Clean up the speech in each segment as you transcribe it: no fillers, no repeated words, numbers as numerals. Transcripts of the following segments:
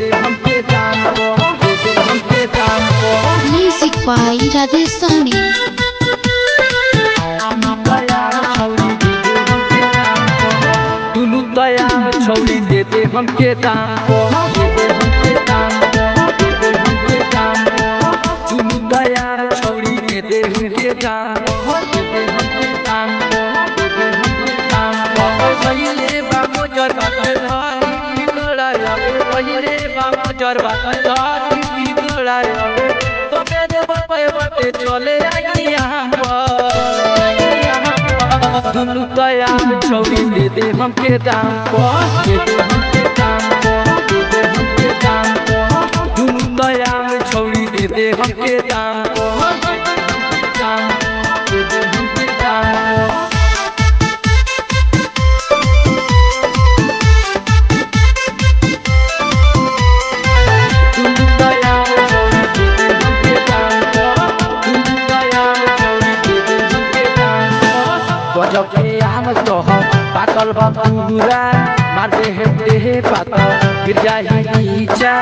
दे हमके दाम को, दे दे हमके दाम को। म्यूजिक बाय राजेश सहनी। दुनु तैयार छौरी दे दे हमके दाम को, दे दे हमके दाम को, दे दे हमके दाम को। दुनु तैयार छौरी दे दे हमके दाम को, दे दे हमके दाम को, दे दे हमके दाम को। पहिले बाबू जरबा धरी बिगड़ाया, पहिले बाबू जरबा धरी बिगड़ाया। तो मेरे बापे बाटे चले आई यहाँ पर। दुनु तैयार छौरी दे दे हमके दाम को, दे दे हमके दाम को, दे दे हमके दाम को। दुनु तैयार छौरी दे दे हमके दाम को, दे दे हमके दाम को, दे दे हमके दाम को। दुनु तैयार छौरी दे दे हमके दाम को, दुनु तैयार छौरी दे दे हमके दाम को। गजब के आम तोहर पाकल बा पूरा, मार दे हे पाता गिर जाही नीचा।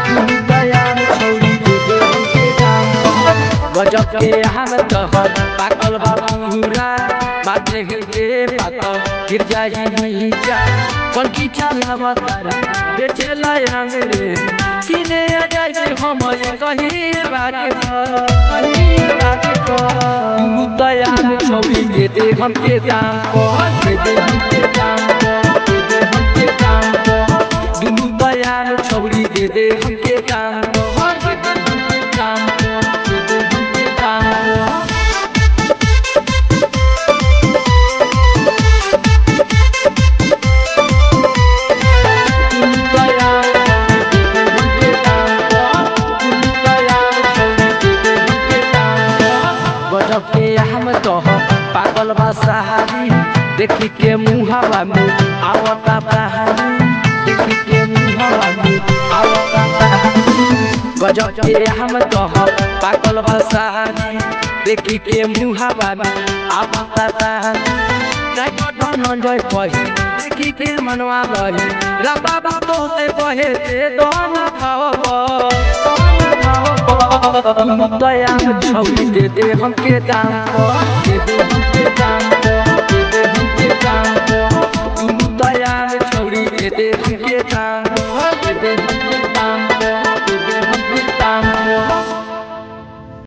दुनु तैयार छौरी दे दे हमके दाम को। गजब के आम तोहर पाकल बा पूरा, मार दे हे पाता गिर जाही नीचा। कौन की चाला बतारा बेचे लायांग रे, किने आ जाए हम कहीं बाके पर, कहीं बाके पर। दुनु तैयार छौरी दे दे हमके दाम को, दे दे हमके दाम को, दे दे हमके दाम को। दुनु तैयार छौरी दे दे हमके दाम को, दे दे हमके दाम को, दे दे हमके दाम को। दुनु तैयार छौरी दे दे हमके दाम को, दुनु तैयार छौरी दे दे हमके दाम को। गजब के हम तोहर पागल बा सहारी, देखी के मुहावा में आवता बहारी, देखी के मुहावा में आवता बहारी। गजब के हम तोहर पागल बा सहारी, देखी के मुहावा में आवता बहारी। धनंजय कही देखी के मनवा बही, राबा बाबो से कहे से दोन खाओ दुनु तैयार छौरी दे दे हमके दाम को, दे दे हमके दाम को, दे दे हमके दाम को। दुनु तैयार छौरी दे दे